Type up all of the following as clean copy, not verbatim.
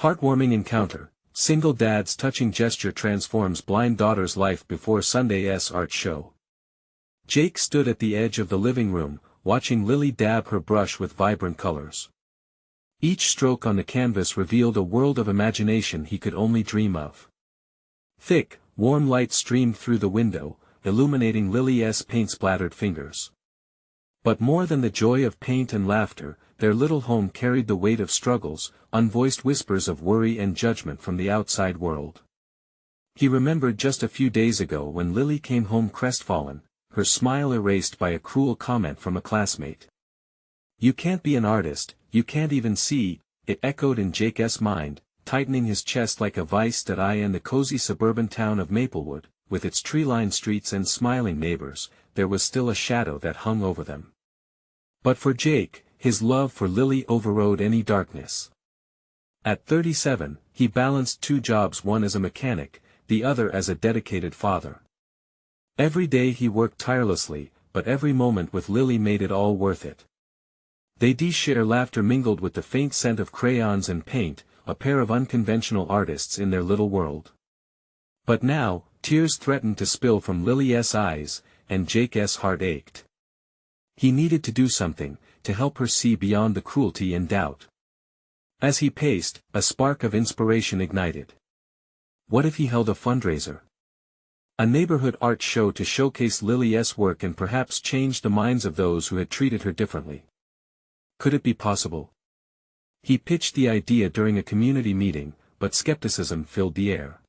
Heartwarming encounter. Single dad's touching gesture transforms blind daughter's life before Sunday's art show. Jake stood at the edge of the living room, watching Lily dab her brush with vibrant colors. Each stroke on the canvas revealed a world of imagination he could only dream of. Thick, warm light streamed through the window, illuminating Lily's paint-splattered fingers. But more than the joy of paint and laughter, their little home carried the weight of struggles, unvoiced whispers of worry and judgment from the outside world. He remembered just a few days ago when Lily came home crestfallen, her smile erased by a cruel comment from a classmate. "You can't be an artist, you can't even see," it echoed in Jake's mind, tightening his chest like a vice that in the cozy suburban town of Maplewood, with its tree-lined streets and smiling neighbors, there was still a shadow that hung over them. But for Jake, his love for Lily overrode any darkness. At 37, he balanced two jobs, one as a mechanic, the other as a dedicated father. Every day he worked tirelessly, but every moment with Lily made it all worth it. They share laughter mingled with the faint scent of crayons and paint, a pair of unconventional artists in their little world. But now, tears threatened to spill from Lily's eyes, and Jake's heart ached. He needed to do something, to help her see beyond the cruelty and doubt. As he paced, a spark of inspiration ignited. What if he held a fundraiser? A neighborhood art show to showcase Lily's work and perhaps change the minds of those who had treated her differently. Could it be possible? He pitched the idea during a community meeting, but skepticism filled the air.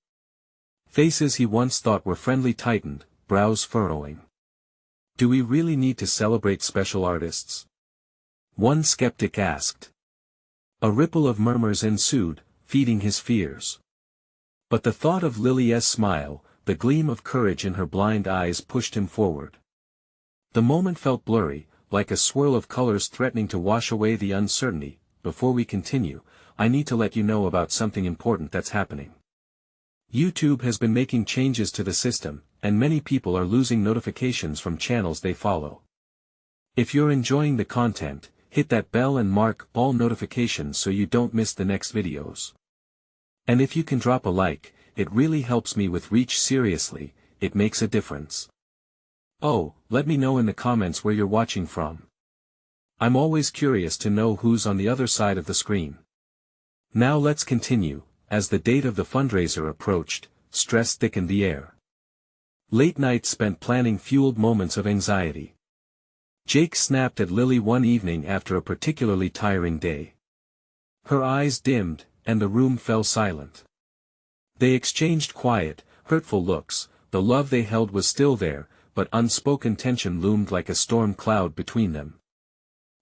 Faces he once thought were friendly tightened, brows furrowing. Do we really need to celebrate special artists? One skeptic asked. A ripple of murmurs ensued, feeding his fears. But the thought of Lily's smile, the gleam of courage in her blind eyes pushed him forward. The moment felt blurry, like a swirl of colors threatening to wash away the uncertainty. Before we continue, I need to let you know about something important that's happening. YouTube has been making changes to the system, and many people are losing notifications from channels they follow. If you're enjoying the content, hit that bell and mark all notifications so you don't miss the next videos. And if you can drop a like, it really helps me with reach. Seriously, it makes a difference. Oh, let me know in the comments where you're watching from. I'm always curious to know who's on the other side of the screen. Now let's continue. As the date of the fundraiser approached, stress thickened the air. Late nights spent planning fueled moments of anxiety. Jake snapped at Lily one evening after a particularly tiring day. Her eyes dimmed, and the room fell silent. They exchanged quiet, hurtful looks. The love they held was still there, but unspoken tension loomed like a storm cloud between them.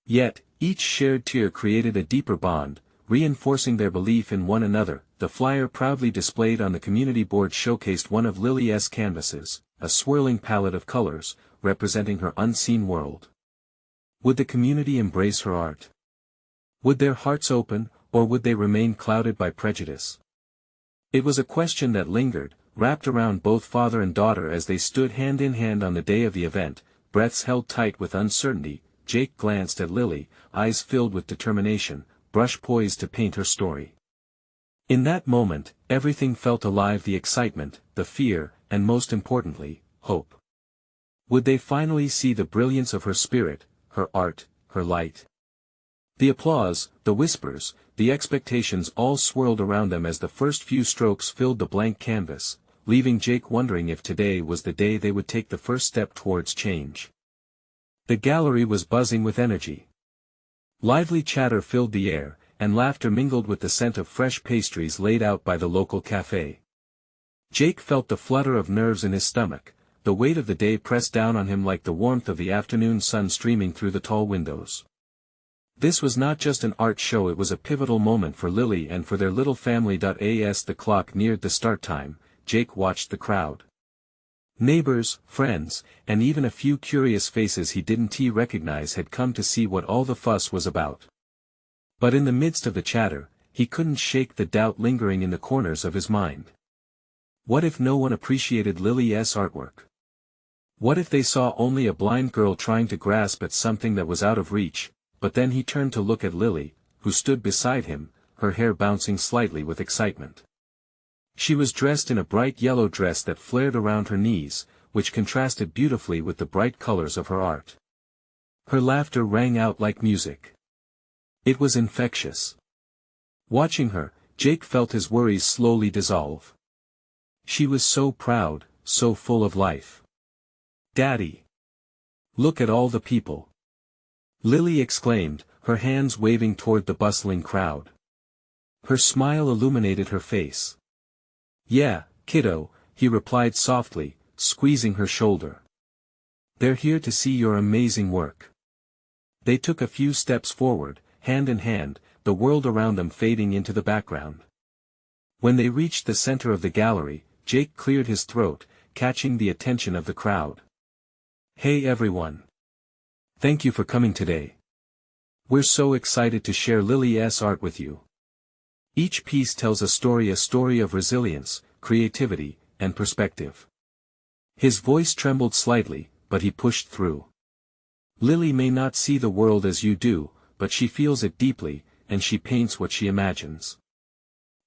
Yet, each shared tear created a deeper bond, reinforcing their belief in one another. The flyer proudly displayed on the community board showcased one of Lily's canvases, a swirling palette of colors, representing her unseen world. Would the community embrace her art? Would their hearts open, or would they remain clouded by prejudice? It was a question that lingered, wrapped around both father and daughter as they stood hand in hand on the day of the event, breaths held tight with uncertainty. Jake glanced at Lily, eyes filled with determination, brush poised to paint her story. In that moment, everything felt alive: the excitement, the fear, and most importantly, hope. Would they finally see the brilliance of her spirit, her art, her light? The applause, the whispers, the expectations all swirled around them as the first few strokes filled the blank canvas, leaving Jake wondering if today was the day they would take the first step towards change. The gallery was buzzing with energy. Lively chatter filled the air, and laughter mingled with the scent of fresh pastries laid out by the local cafe. Jake felt the flutter of nerves in his stomach, the weight of the day pressed down on him like the warmth of the afternoon sun streaming through the tall windows. This was not just an art show, it was a pivotal moment for Lily and for their little family. As the clock neared the start time, Jake watched the crowd. Neighbors, friends, and even a few curious faces he didn't recognize had come to see what all the fuss was about. But in the midst of the chatter, he couldn't shake the doubt lingering in the corners of his mind. What if no one appreciated Lily's artwork? What if they saw only a blind girl trying to grasp at something that was out of reach? But then he turned to look at Lily, who stood beside him, her hair bouncing slightly with excitement. She was dressed in a bright yellow dress that flared around her knees, which contrasted beautifully with the bright colors of her art. Her laughter rang out like music. It was infectious. Watching her, Jake felt his worries slowly dissolve. She was so proud, so full of life. "Daddy! Look at all the people!" Lily exclaimed, her hands waving toward the bustling crowd. Her smile illuminated her face. "Yeah, kiddo," he replied softly, squeezing her shoulder. "They're here to see your amazing work." They took a few steps forward, hand in hand, the world around them fading into the background. When they reached the center of the gallery, Jake cleared his throat, catching the attention of the crowd. "Hey everyone! Thank you for coming today. We're so excited to share Lily's art with you. Each piece tells a story of resilience, creativity, and perspective." His voice trembled slightly, but he pushed through. "Lily may not see the world as you do, but she feels it deeply, and she paints what she imagines."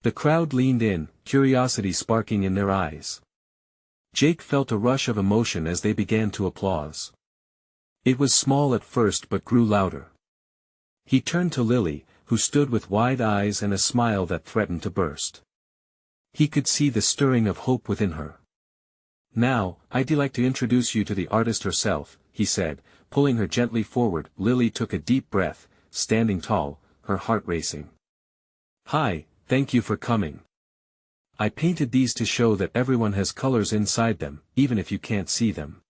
The crowd leaned in, curiosity sparking in their eyes. Jake felt a rush of emotion as they began to applause. It was small at first but grew louder. He turned to Lily, who stood with wide eyes and a smile that threatened to burst. He could see the stirring of hope within her. "Now, I'd like to introduce you to the artist herself," he said, pulling her gently forward. Lily took a deep breath, standing tall, her heart racing. "Hi, thank you for coming. I painted these to show that everyone has colors inside them, even if you can't see them."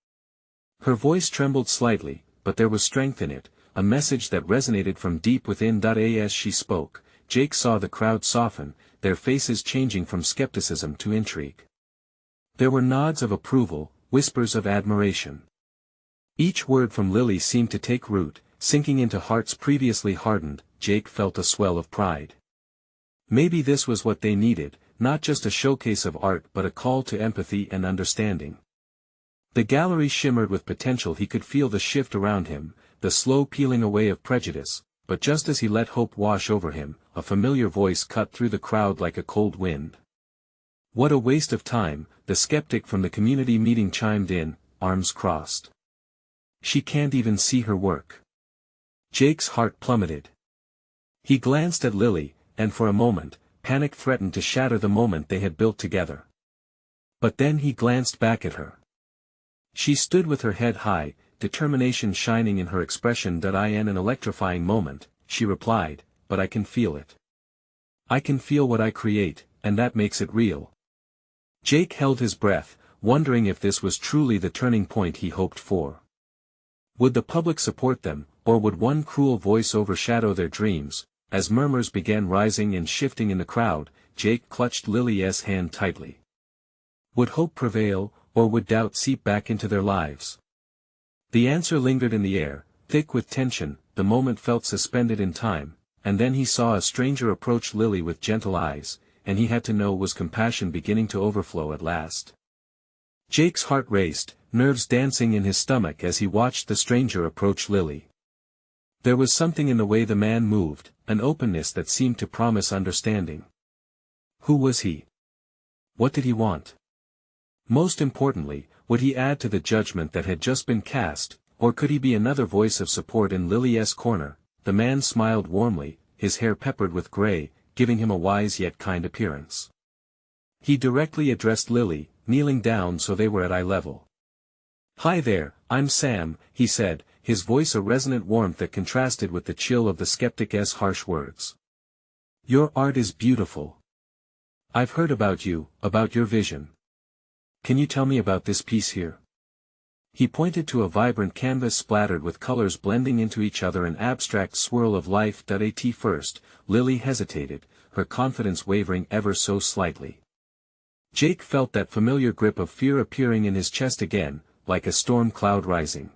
Her voice trembled slightly, but there was strength in it, a message that resonated from deep within. As she spoke, Jake saw the crowd soften, their faces changing from skepticism to intrigue. There were nods of approval, whispers of admiration. Each word from Lily seemed to take root, sinking into hearts previously hardened. Jake felt a swell of pride. Maybe this was what they needed, not just a showcase of art but a call to empathy and understanding. The gallery shimmered with potential. He could feel the shift around him, the slow peeling away of prejudice, but just as he let hope wash over him, a familiar voice cut through the crowd like a cold wind. "What a waste of time," the skeptic from the community meeting chimed in, arms crossed. "She can't even see her work." Jake's heart plummeted. He glanced at Lily, and for a moment, panic threatened to shatter the moment they had built together. But then he glanced back at her. She stood with her head high, determination shining in her expression. "In an electrifying moment," she replied, "but I can feel it. I can feel what I create, and that makes it real." Jake held his breath, wondering if this was truly the turning point he hoped for. Would the public support them, or would one cruel voice overshadow their dreams? As murmurs began rising and shifting in the crowd, Jake clutched Lily's hand tightly. Would hope prevail, or would doubt seep back into their lives? The answer lingered in the air, thick with tension. The moment felt suspended in time, and then he saw a stranger approach Lily with gentle eyes, and he had to know was compassion beginning to overflow at last. Jake's heart raced, nerves dancing in his stomach as he watched the stranger approach Lily. There was something in the way the man moved, an openness that seemed to promise understanding. Who was he? What did he want? Most importantly, would he add to the judgment that had just been cast, or could he be another voice of support in Lily's corner? The man smiled warmly, his hair peppered with gray, giving him a wise yet kind appearance. He directly addressed Lily, kneeling down so they were at eye level. "Hi there, I'm Sam," he said, his voice a resonant warmth that contrasted with the chill of the skeptic's harsh words. "Your art is beautiful. I've heard about you, about your vision. Can you tell me about this piece here?" He pointed to a vibrant canvas splattered with colors blending into each other, an abstract swirl of life. At first, Lily hesitated, her confidence wavering ever so slightly. Jake felt that familiar grip of fear appearing in his chest again, like a storm cloud rising.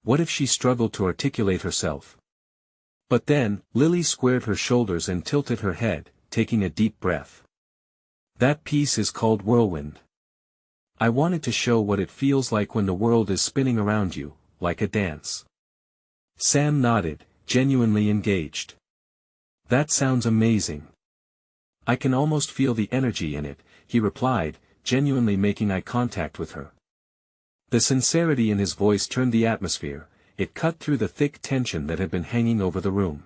What if she struggled to articulate herself? But then, Lily squared her shoulders and tilted her head, taking a deep breath. "That piece is called Whirlwind. I wanted to show what it feels like when the world is spinning around you, like a dance." Sam nodded, genuinely engaged. That sounds amazing. I can almost feel the energy in it, he replied, genuinely making eye contact with her. The sincerity in his voice turned the atmosphere, it cut through the thick tension that had been hanging over the room.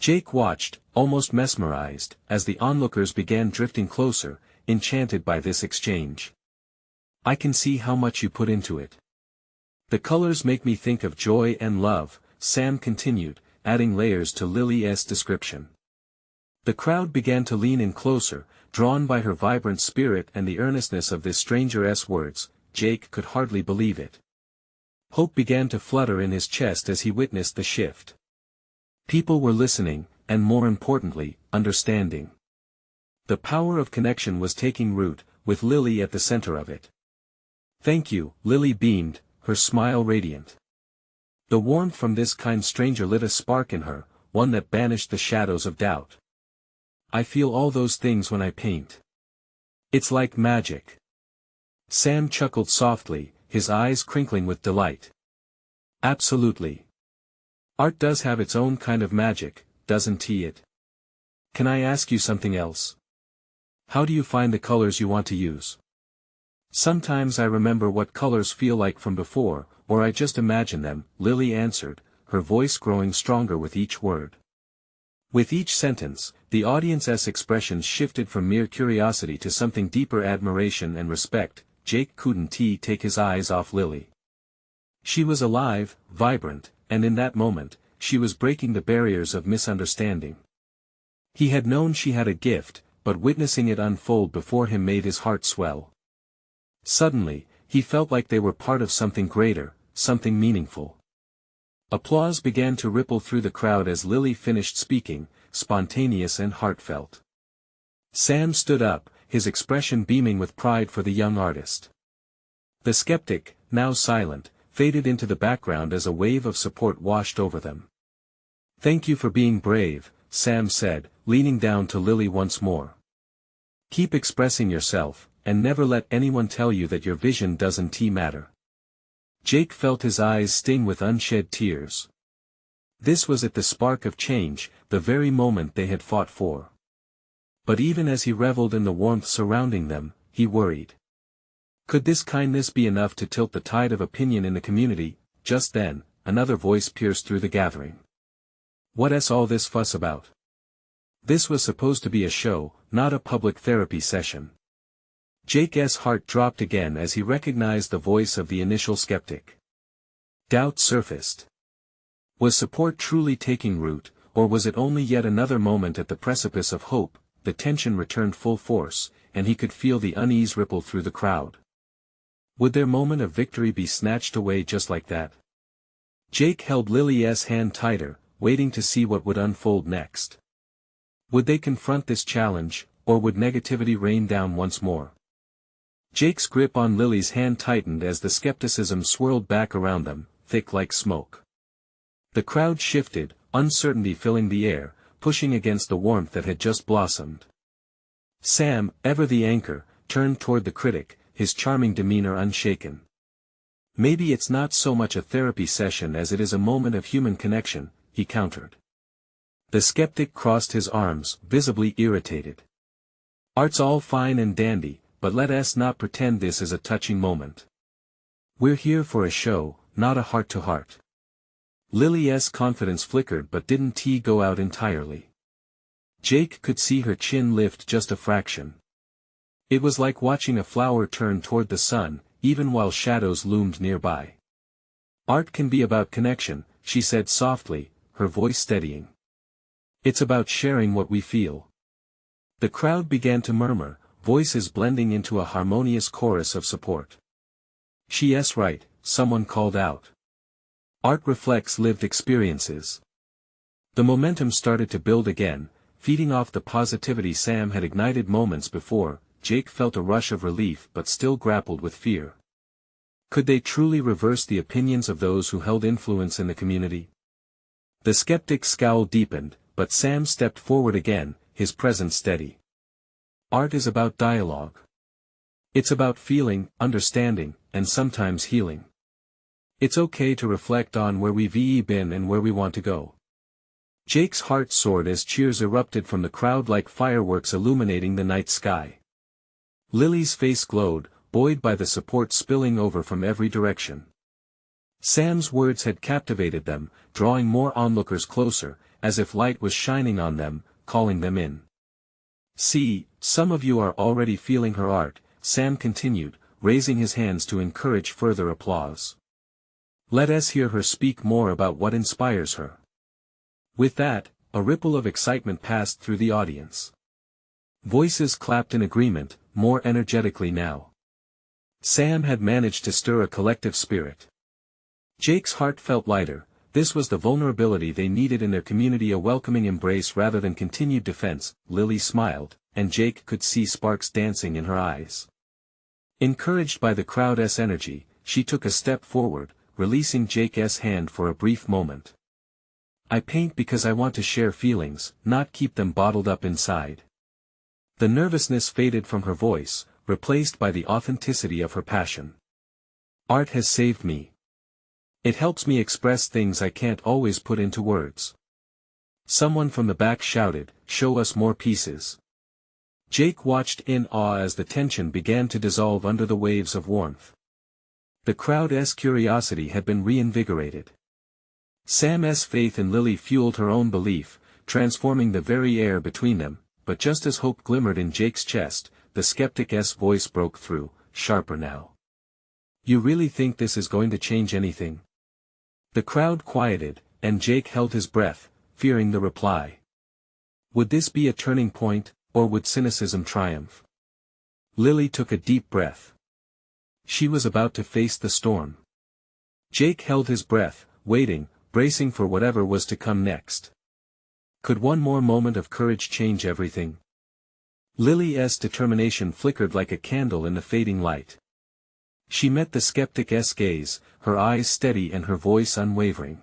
Jake watched, almost mesmerized, as the onlookers began drifting closer, enchanted by this exchange. I can see how much you put into it. The colors make me think of joy and love, Sam continued, adding layers to Lily's description. The crowd began to lean in closer, drawn by her vibrant spirit and the earnestness of this stranger's words. Jake could hardly believe it. Hope began to flutter in his chest as he witnessed the shift. People were listening, and more importantly, understanding. The power of connection was taking root, with Lily at the center of it. Thank you, Lily beamed, her smile radiant. The warmth from this kind stranger lit a spark in her, one that banished the shadows of doubt. I feel all those things when I paint. It's like magic. Sam chuckled softly, his eyes crinkling with delight. Absolutely. Art does have its own kind of magic, doesn't it? Can I ask you something else? How do you find the colors you want to use? Sometimes I remember what colors feel like from before, or I just imagine them, Lily answered, her voice growing stronger with each word. With each sentence, the audience's expressions shifted from mere curiosity to something deeper: admiration and respect. Jake couldn't take his eyes off Lily. She was alive, vibrant, and in that moment, she was breaking the barriers of misunderstanding. He had known she had a gift, but witnessing it unfold before him made his heart swell. Suddenly, he felt like they were part of something greater, something meaningful. Applause began to ripple through the crowd as Lily finished speaking, spontaneous and heartfelt. Sam stood up, his expression beaming with pride for the young artist. The skeptic, now silent, faded into the background as a wave of support washed over them. Thank you for being brave, Sam said, leaning down to Lily once more. Keep expressing yourself, and never let anyone tell you that your vision doesn't matter. Jake felt his eyes sting with unshed tears. This was at the spark of change, the very moment they had fought for. But even as he reveled in the warmth surrounding them, he worried. Could this kindness be enough to tilt the tide of opinion in the community? Just then, another voice pierced through the gathering. What's all this fuss about? This was supposed to be a show, not a public therapy session. Jake's heart dropped again as he recognized the voice of the initial skeptic. Doubt surfaced. Was support truly taking root, or was it only yet another moment at the precipice of hope? The tension returned full force, and he could feel the unease ripple through the crowd. Would their moment of victory be snatched away just like that? Jake held Lily's hand tighter, waiting to see what would unfold next. Would they confront this challenge, or would negativity rain down once more? Jake's grip on Lily's hand tightened as the skepticism swirled back around them, thick like smoke. The crowd shifted, uncertainty filling the air, pushing against the warmth that had just blossomed. Sam, ever the anchor, turned toward the critic, his charming demeanor unshaken. Maybe it's not so much a therapy session as it is a moment of human connection, he countered. The skeptic crossed his arms, visibly irritated. Art's all fine and dandy, but let us not pretend this is a touching moment. We're here for a show, not a heart-to-heart. Lily's confidence flickered but didn't go out entirely. Jake could see her chin lift just a fraction. It was like watching a flower turn toward the sun, even while shadows loomed nearby. Art can be about connection, she said softly, her voice steadying. It's about sharing what we feel. The crowd began to murmur, voices blending into a harmonious chorus of support. She's right, someone called out. Art reflects lived experiences. The momentum started to build again, feeding off the positivity Sam had ignited moments before. Jake felt a rush of relief but still grappled with fear. Could they truly reverse the opinions of those who held influence in the community? The skeptic's scowl deepened, but Sam stepped forward again, his presence steady. Art is about dialogue. It's about feeling, understanding, and sometimes healing. It's okay to reflect on where we've been and where we want to go. Jake's heart soared as cheers erupted from the crowd like fireworks illuminating the night sky. Lily's face glowed, buoyed by the support spilling over from every direction. Sam's words had captivated them, drawing more onlookers closer, as if light was shining on them, calling them in. "See, some of you are already feeling her art," Sam continued, raising his hands to encourage further applause. "Let us hear her speak more about what inspires her." With that, a ripple of excitement passed through the audience. Voices clapped in agreement, more energetically now. Sam had managed to stir a collective spirit. Jake's heart felt lighter. This was the vulnerability they needed in their community, a welcoming embrace rather than continued defense. Lily smiled, and Jake could see sparks dancing in her eyes. Encouraged by the crowd's energy, she took a step forward, releasing Jake's hand for a brief moment. "I paint because I want to share feelings, not keep them bottled up inside." The nervousness faded from her voice, replaced by the authenticity of her passion. "Art has saved me. It helps me express things I can't always put into words." Someone from the back shouted, "Show us more pieces." Jake watched in awe as the tension began to dissolve under the waves of warmth. The crowd's curiosity had been reinvigorated. Sam's faith in Lily fueled her own belief, transforming the very air between them, but just as hope glimmered in Jake's chest, the skeptic's voice broke through, sharper now. "You really think this is going to change anything?" The crowd quieted, and Jake held his breath, fearing the reply. Would this be a turning point, or would cynicism triumph? Lily took a deep breath. She was about to face the storm. Jake held his breath, waiting, bracing for whatever was to come next. Could one more moment of courage change everything? Lily's determination flickered like a candle in the fading light. She met the skeptic's gaze, her eyes steady and her voice unwavering.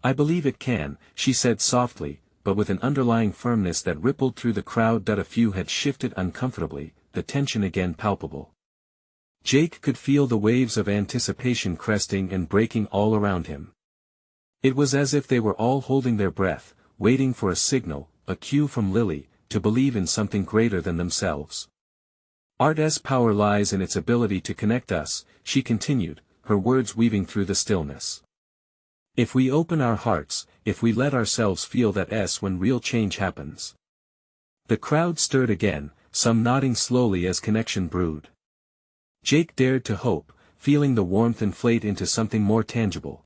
"I believe it can," she said softly, but with an underlying firmness that rippled through the crowd. A few had shifted uncomfortably, the tension again palpable. Jake could feel the waves of anticipation cresting and breaking all around him. It was as if they were all holding their breath, waiting for a signal, a cue from Lily, to believe in something greater than themselves. "Art's power lies in its ability to connect us," she continued, her words weaving through the stillness. "If we open our hearts, if we let ourselves feel that's when real change happens." The crowd stirred again, some nodding slowly as connection brewed. Jake dared to hope, feeling the warmth inflate into something more tangible.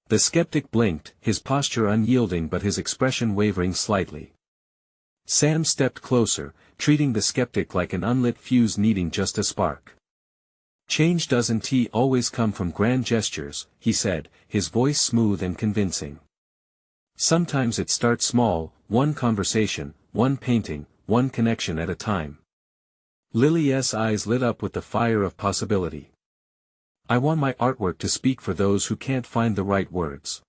The skeptic blinked, his posture unyielding but his expression wavering slightly. Sam stepped closer, treating the skeptic like an unlit fuse needing just a spark. "Change doesn't always come from grand gestures," he said, his voice smooth and convincing. "Sometimes it starts small, one conversation, one painting, one connection at a time." Lily's eyes lit up with the fire of possibility. "I want my artwork to speak for those who can't find the right words.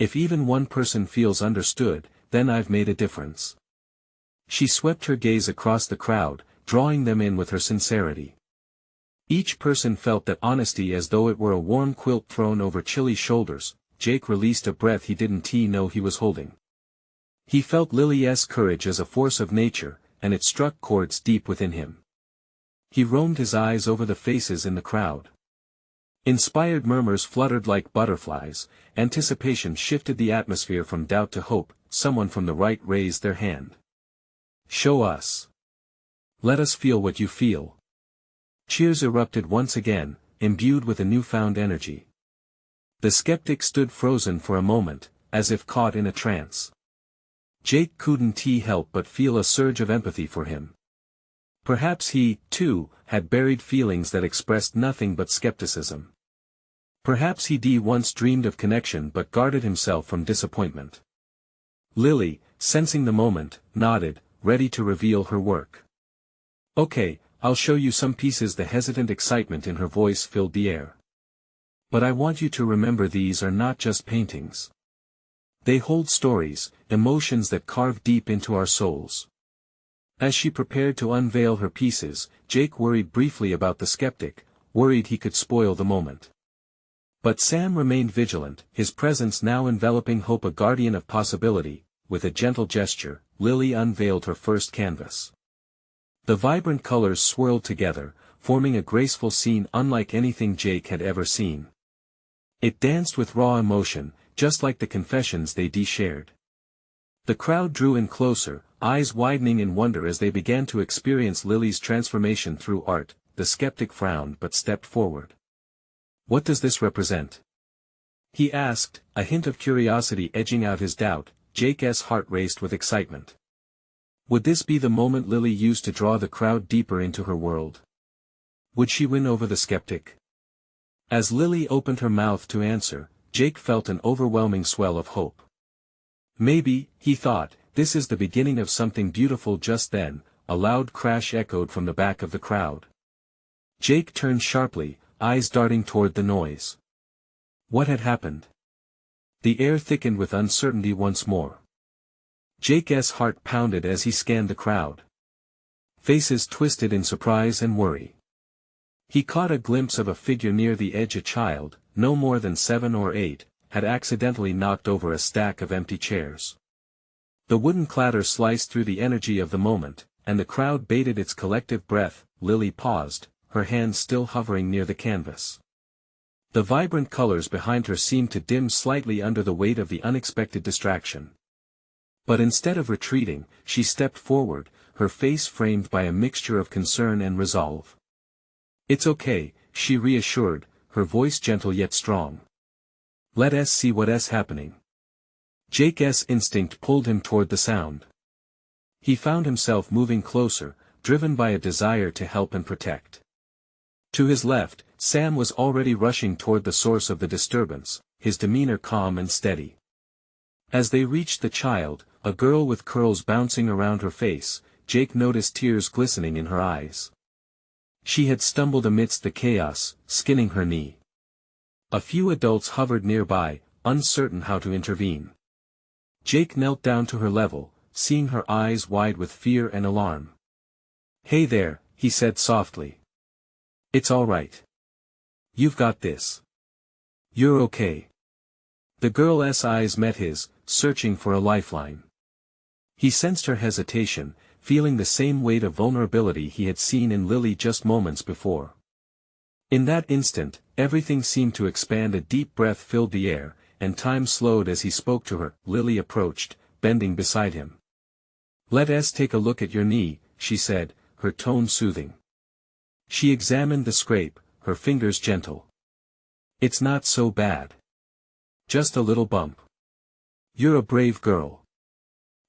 If even one person feels understood, then I've made a difference." She swept her gaze across the crowd, drawing them in with her sincerity. Each person felt that honesty as though it were a warm quilt thrown over chilly shoulders. Jake released a breath he didn't know he was holding. He felt Lily's courage as a force of nature, and it struck chords deep within him. He roamed his eyes over the faces in the crowd. Inspired murmurs fluttered like butterflies, anticipation shifted the atmosphere from doubt to hope. Someone from the right raised their hand. "Show us. Let us feel what you feel." Cheers erupted once again, imbued with a newfound energy. The skeptic stood frozen for a moment, as if caught in a trance. Jake couldn't help but feel a surge of empathy for him. Perhaps he, too, had buried feelings that expressed nothing but skepticism. Perhaps he once dreamed of connection but guarded himself from disappointment. Lily, sensing the moment, nodded, ready to reveal her work. "Okay, I'll show you some pieces." The hesitant excitement in her voice filled the air. "But I want you to remember these are not just paintings. They hold stories, emotions that carve deep into our souls." As she prepared to unveil her pieces, Jake worried briefly about the skeptic, worried he could spoil the moment. But Sam remained vigilant, his presence now enveloping Hope, a guardian of possibility. With a gentle gesture, Lily unveiled her first canvas. The vibrant colors swirled together, forming a graceful scene unlike anything Jake had ever seen. It danced with raw emotion, just like the confessions they shared. The crowd drew in closer, eyes widening in wonder as they began to experience Lily's transformation through art. The skeptic frowned but stepped forward. "What does this represent?" he asked, a hint of curiosity edging out his doubt. Jake's heart raced with excitement. Would this be the moment Lily used to draw the crowd deeper into her world? Would she win over the skeptic? As Lily opened her mouth to answer, Jake felt an overwhelming swell of hope. Maybe, he thought, this is the beginning of something beautiful. Just then, a loud crash echoed from the back of the crowd. Jake turned sharply, eyes darting toward the noise. What had happened? The air thickened with uncertainty once more. Jake's heart pounded as he scanned the crowd. Faces twisted in surprise and worry. He caught a glimpse of a figure near the edge. A child, no more than 7 or 8, had accidentally knocked over a stack of empty chairs. The wooden clatter sliced through the energy of the moment, and the crowd bated its collective breath. Lily paused, her hands still hovering near the canvas. The vibrant colors behind her seemed to dim slightly under the weight of the unexpected distraction. But instead of retreating, she stepped forward, her face framed by a mixture of concern and resolve. "It's okay," she reassured, her voice gentle yet strong. "Let us see what's happening." Jake's instinct pulled him toward the sound. He found himself moving closer, driven by a desire to help and protect. To his left, Sam was already rushing toward the source of the disturbance, his demeanor calm and steady. As they reached the child, a girl with curls bouncing around her face, Jake noticed tears glistening in her eyes. She had stumbled amidst the chaos, skinning her knee. A few adults hovered nearby, uncertain how to intervene. Jake knelt down to her level, seeing her eyes wide with fear and alarm. "Hey there," he said softly. "It's all right. You've got this. You're okay." The girl's eyes met his, searching for a lifeline. He sensed her hesitation, feeling the same weight of vulnerability he had seen in Lily just moments before. In that instant, everything seemed to expand. A deep breath filled the air, and time slowed as he spoke to her. Lily approached, bending beside him. "Let us take a look at your knee," she said, her tone soothing. She examined the scrape, her fingers gentle. "It's not so bad. Just a little bump. You're a brave girl."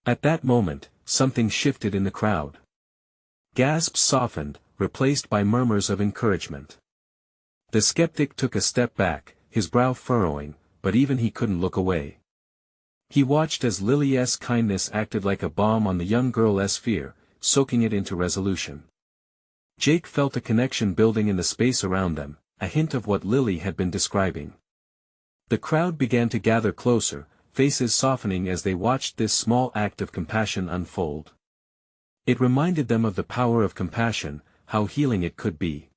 At that moment, something shifted in the crowd. Gasps softened, replaced by murmurs of encouragement. The skeptic took a step back, his brow furrowing, but even he couldn't look away. He watched as Lily's kindness acted like a balm on the young girl's fear, soaking it into resolution. Jake felt a connection building in the space around them, a hint of what Lily had been describing. The crowd began to gather closer, faces softening as they watched this small act of compassion unfold. It reminded them of the power of compassion, how healing it could be.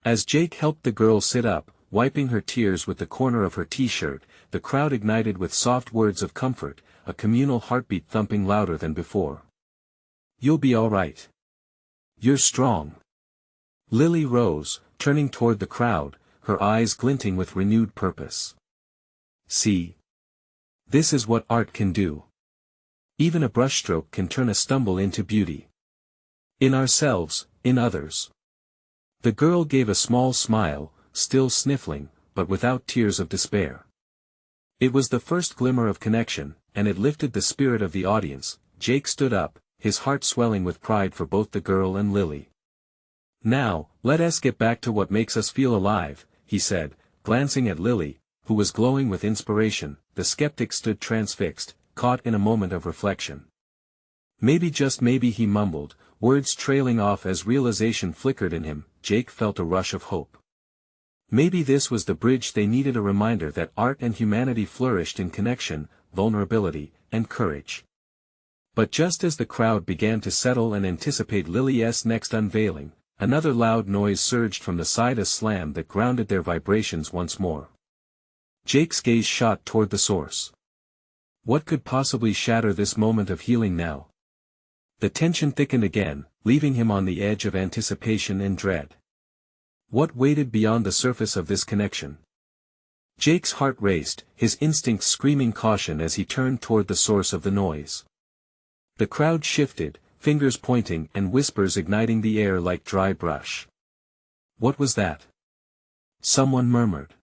As Jake helped the girl sit up, wiping her tears with the corner of her t-shirt, the crowd ignited with soft words of comfort, a communal heartbeat thumping louder than before. "You'll be all right. You're strong." Lily rose, turning toward the crowd, her eyes glinting with renewed purpose. "See? This is what art can do. Even a brushstroke can turn a stumble into beauty. In ourselves, in others." The girl gave a small smile, still sniffling, but without tears of despair. It was the first glimmer of connection, and it lifted the spirit of the audience. Jake stood up, his heart swelling with pride for both the girl and Lily. "Now, let us get back to what makes us feel alive," he said, glancing at Lily, who was glowing with inspiration. The skeptic stood transfixed, caught in a moment of reflection. "Maybe, just maybe," he mumbled, words trailing off as realization flickered in him. Jake felt a rush of hope. Maybe this was the bridge they needed, a reminder that art and humanity flourished in connection, vulnerability, and courage. But just as the crowd began to settle and anticipate Lily's next unveiling, another loud noise surged from the side, a slam that grounded their vibrations once more. Jake's gaze shot toward the source. What could possibly shatter this moment of healing now? The tension thickened again, leaving him on the edge of anticipation and dread. What waited beyond the surface of this connection? Jake's heart raced, his instincts screaming caution as he turned toward the source of the noise. The crowd shifted, fingers pointing and whispers igniting the air like dry brush. What was that? Someone murmured.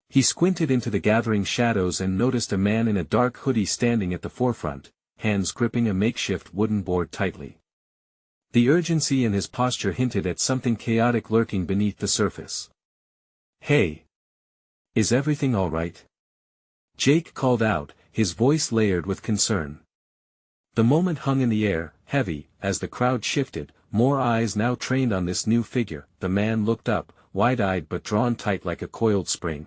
He squinted into the gathering shadows and noticed a man in a dark hoodie standing at the forefront, hands gripping a makeshift wooden board tightly. The urgency in his posture hinted at something chaotic lurking beneath the surface. "Hey! Is everything all right?" Jake called out, his voice layered with concern. The moment hung in the air, heavy, as the crowd shifted, more eyes now trained on this new figure. The man looked up, wide-eyed but drawn tight like a coiled spring.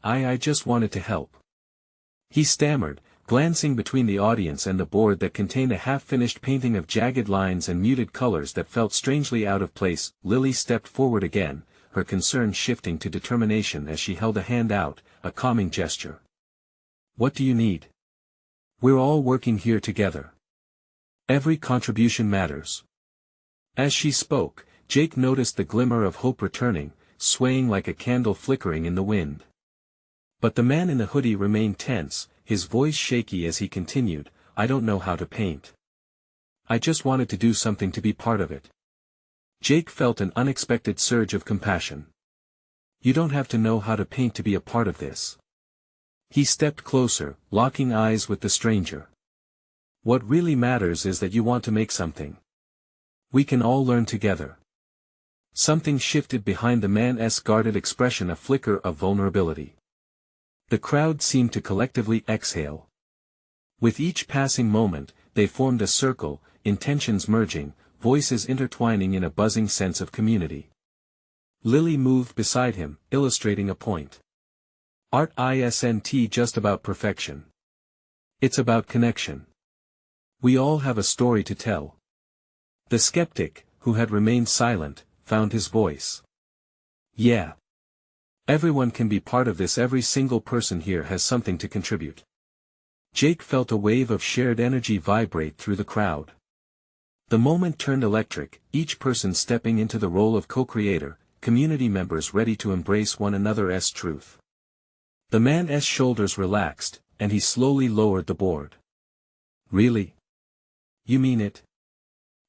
I just wanted to help," he stammered, glancing between the audience and the board that contained a half-finished painting of jagged lines and muted colors that felt strangely out of place. Lily stepped forward again, her concern shifting to determination as she held a hand out, a calming gesture. "What do you need? We're all working here together. Every contribution matters." As she spoke, Jake noticed the glimmer of hope returning, swaying like a candle flickering in the wind. But the man in the hoodie remained tense, his voice shaky as he continued, "I don't know how to paint. I just wanted to do something to be part of it." Jake felt an unexpected surge of compassion. "You don't have to know how to paint to be a part of this." He stepped closer, locking eyes with the stranger. "What really matters is that you want to make something. We can all learn together." Something shifted behind the man's guarded expression, a flicker of vulnerability. The crowd seemed to collectively exhale. With each passing moment, they formed a circle, intentions merging, voices intertwining in a buzzing sense of community. Lily moved beside him, illustrating a point. "Art isn't just about perfection. It's about connection. We all have a story to tell." The skeptic, who had remained silent, found his voice. "Yeah. Everyone can be part of this. Every single person here has something to contribute." Jake felt a wave of shared energy vibrate through the crowd. The moment turned electric, each person stepping into the role of co-creator, community members ready to embrace one another's truth. The man's shoulders relaxed, and he slowly lowered the board. "Really? You mean it?"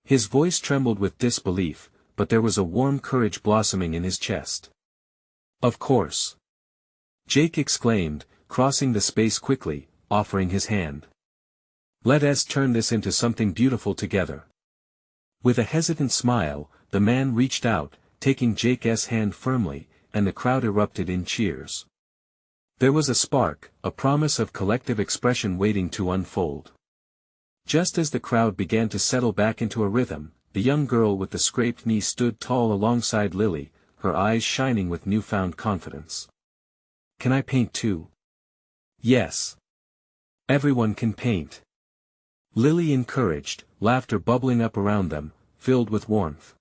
His voice trembled with disbelief, but there was a warm courage blossoming in his chest. "Of course," Jake exclaimed, crossing the space quickly, offering his hand. "Let us turn this into something beautiful together." With a hesitant smile, the man reached out, taking Jake's hand firmly, and the crowd erupted in cheers. There was a spark, a promise of collective expression waiting to unfold. Just as the crowd began to settle back into a rhythm, the young girl with the scraped knee stood tall alongside Lily, her eyes shining with newfound confidence. "Can I paint too?" "Yes. Everyone can paint," Lily encouraged, laughter bubbling up around them, filled with warmth.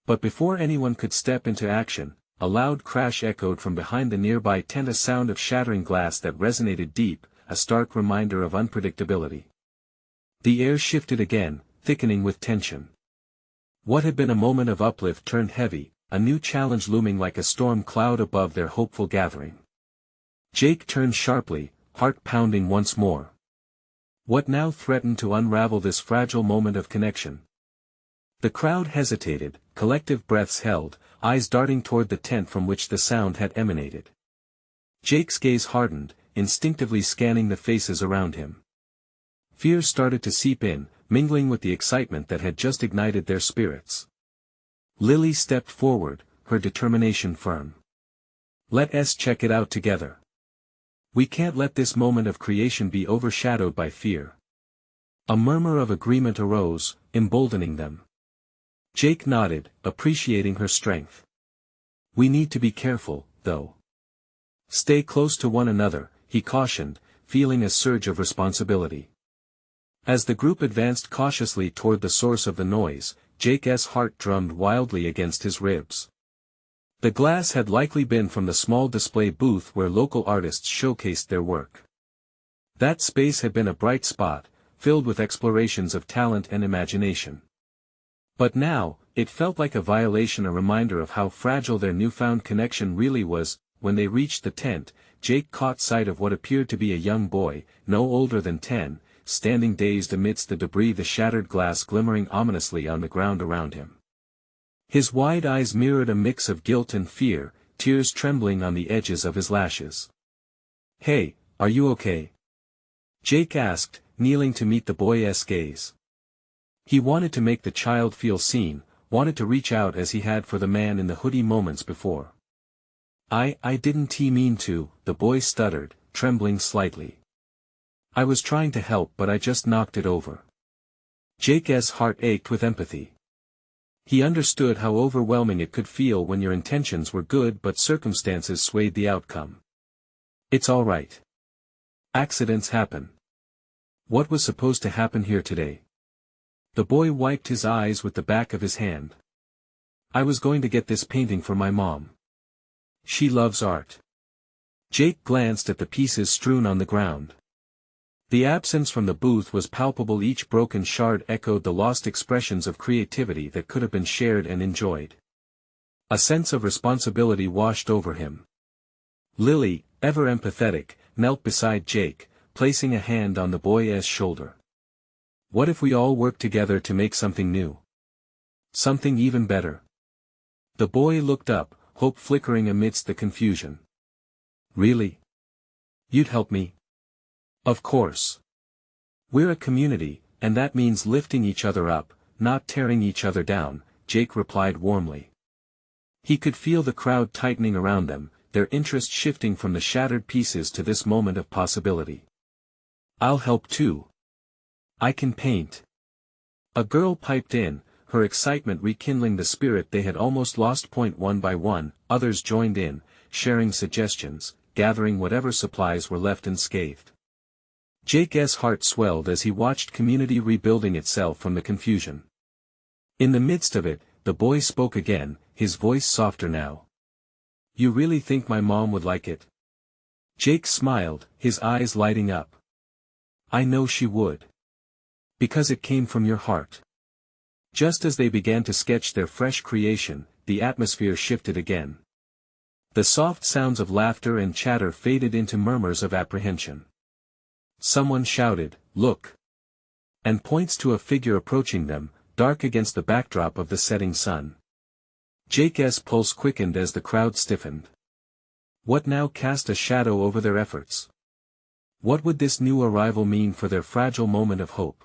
But before anyone could step into action, a loud crash echoed from behind the nearby tent, a sound of shattering glass that resonated deep, a stark reminder of unpredictability. The air shifted again, thickening with tension. What had been a moment of uplift turned heavy, a new challenge looming like a storm cloud above their hopeful gathering. Jake turned sharply, heart pounding once more. What now threatened to unravel this fragile moment of connection? The crowd hesitated, collective breaths held, eyes darting toward the tent from which the sound had emanated. Jake's gaze hardened, instinctively scanning the faces around him. Fear started to seep in, mingling with the excitement that had just ignited their spirits. Lily stepped forward, her determination firm. "Let us check it out together. We can't let this moment of creation be overshadowed by fear." A murmur of agreement arose, emboldening them. Jake nodded, appreciating her strength. "We need to be careful, though. Stay close to one another," he cautioned, feeling a surge of responsibility. As the group advanced cautiously toward the source of the noise, Jake's heart drummed wildly against his ribs. The glass had likely been from the small display booth where local artists showcased their work. That space had been a bright spot, filled with explorations of talent and imagination. But now, it felt like a violation, a reminder of how fragile their newfound connection really was. When they reached the tent, Jake caught sight of what appeared to be a young boy, no older than 10, standing dazed amidst the debris, the shattered glass glimmering ominously on the ground around him. His wide eyes mirrored a mix of guilt and fear, tears trembling on the edges of his lashes. "Hey, are you okay?" Jake asked, kneeling to meet the boy's gaze. He wanted to make the child feel seen, wanted to reach out as he had for the man in the hoodie moments before. I didn't mean to," the boy stuttered, trembling slightly. "I was trying to help, but I just knocked it over." Jake's heart ached with empathy. He understood how overwhelming it could feel when your intentions were good but circumstances swayed the outcome. "It's all right. Accidents happen. What was supposed to happen here today?" The boy wiped his eyes with the back of his hand. "I was going to get this painting for my mom. She loves art." Jake glanced at the pieces strewn on the ground. The absence from the booth was palpable, each broken shard echoed the lost expressions of creativity that could have been shared and enjoyed. A sense of responsibility washed over him. Lily, ever empathetic, knelt beside Jake, placing a hand on the boy's shoulder. "What if we all work together to make something new? Something even better?" The boy looked up, hope flickering amidst the confusion. "Really? You'd help me?" "Of course. We're a community, and that means lifting each other up, not tearing each other down," Jake replied warmly. He could feel the crowd tightening around them, their interest shifting from the shattered pieces to this moment of possibility. "I'll help too. I can paint." A girl piped in, her excitement rekindling the spirit they had almost lost. One by one, others joined in, sharing suggestions, gathering whatever supplies were left unscathed. Jake's heart swelled as he watched community rebuilding itself from the confusion. In the midst of it, the boy spoke again, his voice softer now. "You really think my mom would like it?" Jake smiled, his eyes lighting up. "I know she would. Because it came from your heart." Just as they began to sketch their fresh creation, the atmosphere shifted again. The soft sounds of laughter and chatter faded into murmurs of apprehension. Someone shouted, "Look!" and points to a figure approaching them, dark against the backdrop of the setting sun. Jake's pulse quickened as the crowd stiffened. What now cast a shadow over their efforts? What would this new arrival mean for their fragile moment of hope?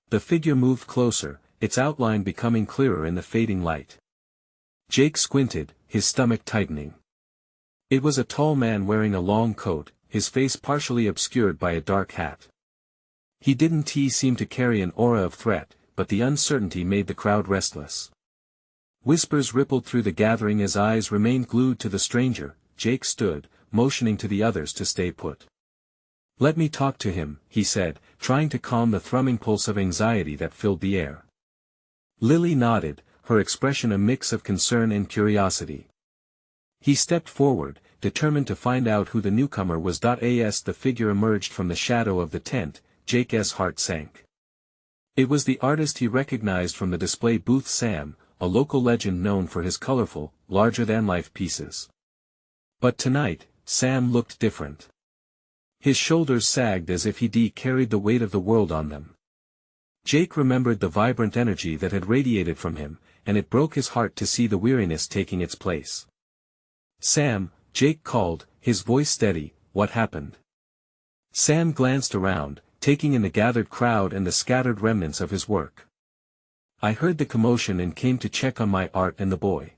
The figure moved closer, its outline becoming clearer in the fading light. Jake squinted, his stomach tightening. It was a tall man wearing a long coat, his face partially obscured by a dark hat. He didn't seem to carry an aura of threat, but the uncertainty made the crowd restless. Whispers rippled through the gathering as eyes remained glued to the stranger. Jake stood, motioning to the others to stay put. "Let me talk to him," he said, trying to calm the thrumming pulse of anxiety that filled the air. Lily nodded, her expression a mix of concern and curiosity. He stepped forward, determined to find out who the newcomer was. As the figure emerged from the shadow of the tent, Jake's heart sank. It was the artist he recognized from the display booth, Sam, a local legend known for his colorful, larger-than-life pieces. But tonight, Sam looked different. His shoulders sagged as if he carried the weight of the world on them. Jake remembered the vibrant energy that had radiated from him, and it broke his heart to see the weariness taking its place. "Sam," Jake called, his voice steady, "what happened?" Sam glanced around, taking in the gathered crowd and the scattered remnants of his work. "I heard the commotion and came to check on my art and the boy."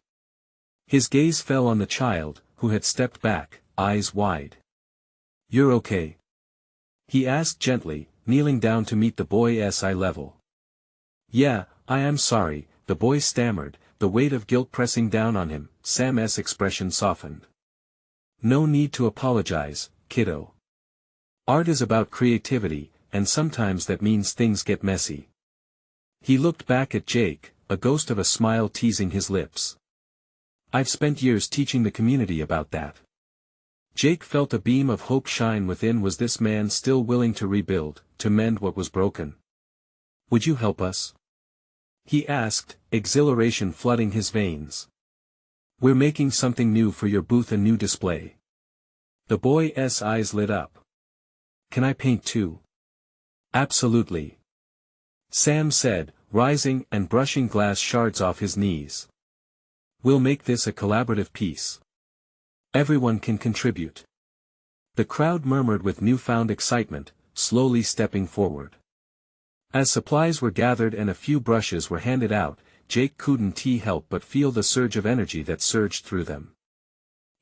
His gaze fell on the child, who had stepped back, eyes wide. "You're okay?" he asked gently, kneeling down to meet the boy's eye level. "Yeah, I am sorry," the boy stammered, the weight of guilt pressing down on him. Sam's expression softened. "No need to apologize, kiddo. Art is about creativity, and sometimes that means things get messy." He looked back at Jake, a ghost of a smile teasing his lips. I've spent years teaching the community about that. Jake felt a beam of hope shine within. Was this man still willing to rebuild, to mend what was broken? Would you help us? He asked, exhilaration flooding his veins. We're making something new for your booth, a new display. The boy's eyes lit up. Can I paint too? Absolutely. Sam said, rising and brushing glass shards off his knees. We'll make this a collaborative piece. Everyone can contribute. The crowd murmured with newfound excitement, slowly stepping forward. As supplies were gathered and a few brushes were handed out, Jake couldn't help but feel the surge of energy that surged through them.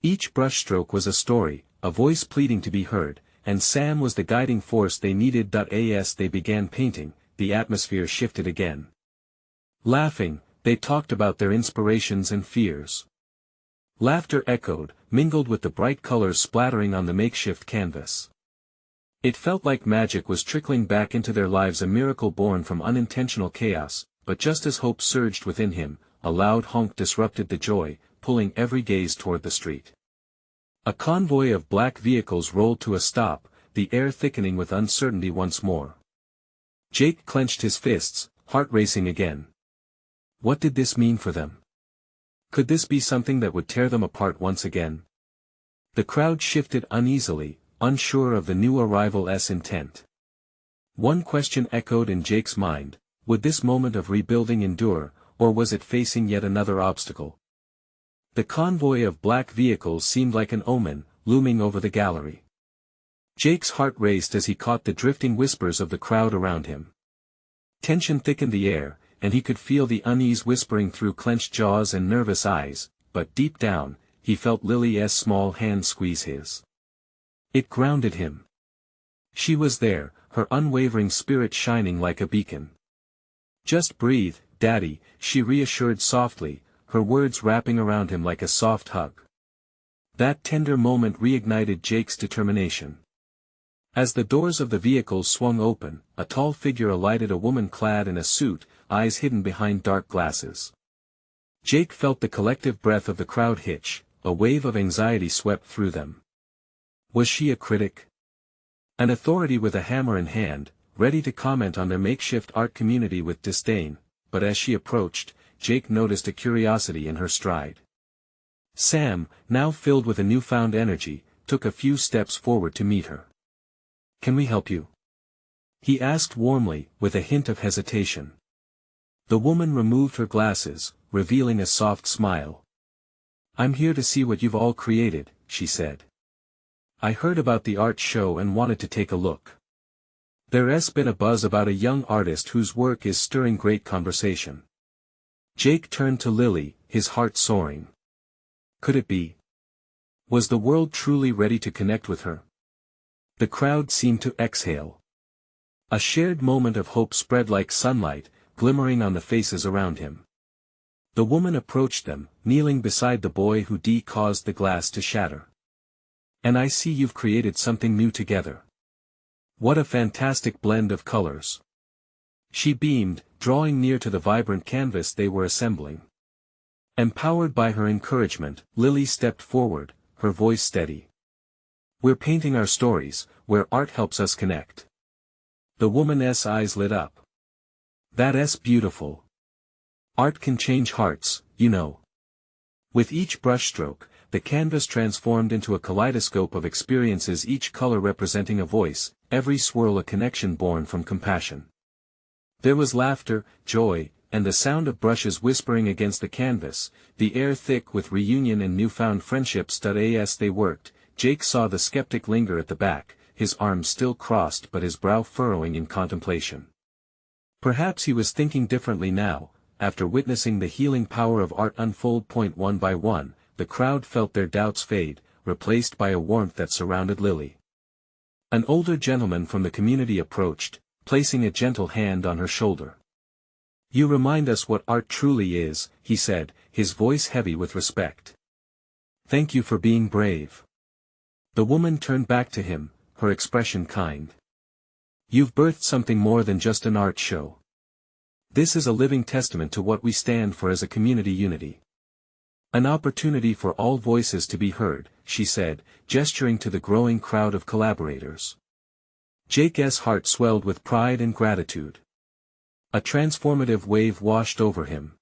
Each brushstroke was a story, a voice pleading to be heard, and Sam was the guiding force they needed. As they began painting, the atmosphere shifted again. Laughing, they talked about their inspirations and fears. Laughter echoed, mingled with the bright colors splattering on the makeshift canvas. It felt like magic was trickling back into their lives, a miracle born from unintentional chaos. But just as hope surged within him, a loud honk disrupted the joy, pulling every gaze toward the street. A convoy of black vehicles rolled to a stop, the air thickening with uncertainty once more. Jake clenched his fists, heart racing again. What did this mean for them? Could this be something that would tear them apart once again? The crowd shifted uneasily, unsure of the new arrival's intent. One question echoed in Jake's mind: would this moment of rebuilding endure, or was it facing yet another obstacle? The convoy of black vehicles seemed like an omen, looming over the gallery. Jake's heart raced as he caught the drifting whispers of the crowd around him. Tension thickened the air, and he could feel the unease whispering through clenched jaws and nervous eyes, but deep down, he felt Lily's small hand squeeze his. It grounded him. She was there, her unwavering spirit shining like a beacon. Just breathe, Daddy, she reassured softly, her words wrapping around him like a soft hug. That tender moment reignited Jake's determination. As the doors of the vehicles swung open, a tall figure alighted, a woman clad in a suit, eyes hidden behind dark glasses. Jake felt the collective breath of the crowd hitch, a wave of anxiety swept through them. Was she a critic? An authority with a hammer in hand, ready to comment on their makeshift art community with disdain, but as she approached, Jake noticed a curiosity in her stride. Sam, now filled with a newfound energy, took a few steps forward to meet her. Can we help you? He asked warmly, with a hint of hesitation. The woman removed her glasses, revealing a soft smile. I'm here to see what you've all created, she said. I heard about the art show and wanted to take a look. There's been a buzz about a young artist whose work is stirring great conversation. Jake turned to Lily, his heart soaring. Could it be? Was the world truly ready to connect with her? The crowd seemed to exhale. A shared moment of hope spread like sunlight, glimmering on the faces around him. The woman approached them, kneeling beside the boy who caused the glass to shatter. And I see you've created something new together. What a fantastic blend of colors. She beamed, drawing near to the vibrant canvas they were assembling. Empowered by her encouragement, Lily stepped forward, her voice steady. We're painting our stories, where art helps us connect. The woman's eyes lit up. That's beautiful. Art can change hearts, you know. With each brushstroke, the canvas transformed into a kaleidoscope of experiences, each color representing a voice, every swirl a connection born from compassion. There was laughter, joy, and the sound of brushes whispering against the canvas, the air thick with reunion and newfound friendships. As they worked, Jake saw the skeptic linger at the back, his arms still crossed but his brow furrowing in contemplation. Perhaps he was thinking differently now, after witnessing the healing power of art unfold. One by one, the crowd felt their doubts fade, replaced by a warmth that surrounded Lily. An older gentleman from the community approached, placing a gentle hand on her shoulder. You remind us what art truly is, he said, his voice heavy with respect. Thank you for being brave. The woman turned back to him, her expression kind. You've birthed something more than just an art show. This is a living testament to what we stand for as a community: unity. An opportunity for all voices to be heard, she said, gesturing to the growing crowd of collaborators. Jake's heart swelled with pride and gratitude. A transformative wave washed over him.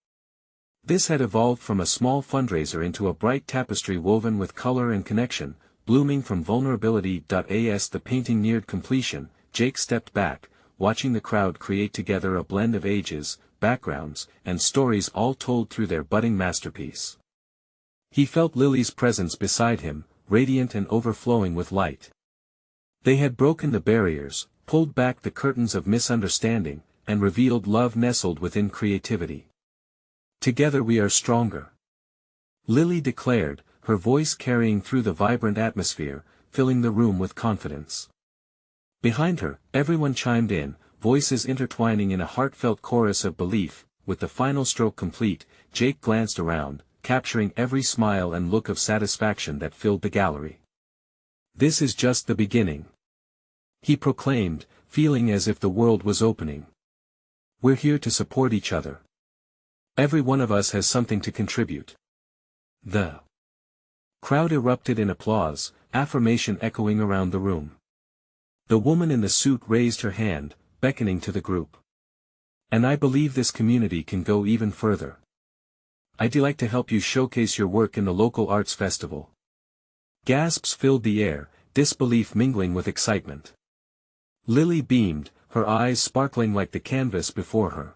This had evolved from a small fundraiser into a bright tapestry woven with color and connection, blooming from vulnerability. As the painting neared completion, Jake stepped back, watching the crowd create together a blend of ages, backgrounds, and stories all told through their budding masterpiece. He felt Lily's presence beside him, radiant and overflowing with light. They had broken the barriers, pulled back the curtains of misunderstanding, and revealed love nestled within creativity. Together we are stronger, Lily declared, her voice carrying through the vibrant atmosphere, filling the room with confidence. Behind her, everyone chimed in, voices intertwining in a heartfelt chorus of belief. With the final stroke complete, Jake glanced around, capturing every smile and look of satisfaction that filled the gallery. "This is just the beginning," he proclaimed, feeling as if the world was opening. "We're here to support each other. Every one of us has something to contribute." The crowd erupted in applause, affirmation echoing around the room. The woman in the suit raised her hand, beckoning to the group. "And I believe this community can go even further. I'd like to help you showcase your work in the local arts festival." Gasps filled the air, disbelief mingling with excitement. Lily beamed, her eyes sparkling like the canvas before her.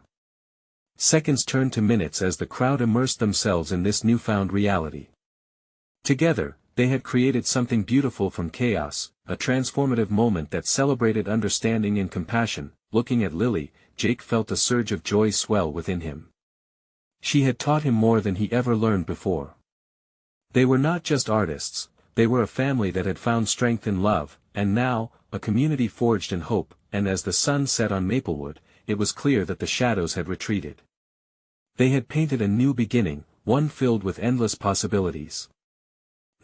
Seconds turned to minutes as the crowd immersed themselves in this newfound reality. Together, they had created something beautiful from chaos, a transformative moment that celebrated understanding and compassion. Looking at Lily, Jake felt a surge of joy swell within him. She had taught him more than he ever learned before. They were not just artists, they were a family that had found strength in love, and now, a community forged in hope. And as the sun set on Maplewood, it was clear that the shadows had retreated. They had painted a new beginning, one filled with endless possibilities.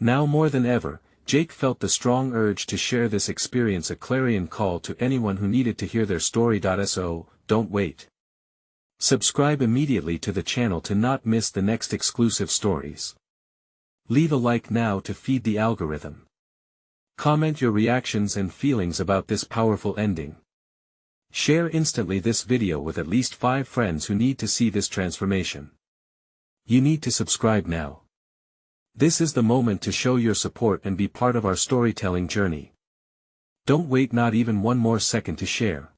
Now more than ever, Jake felt the strong urge to share this experience, a clarion call to anyone who needed to hear their story. So, don't wait. Subscribe immediately to the channel to not miss the next exclusive stories. Leave a like now to feed the algorithm. Comment your reactions and feelings about this powerful ending. Share instantly this video with at least 5 friends who need to see this transformation. You need to subscribe now. This is the moment to show your support and be part of our storytelling journey. Don't wait not even one more second to share.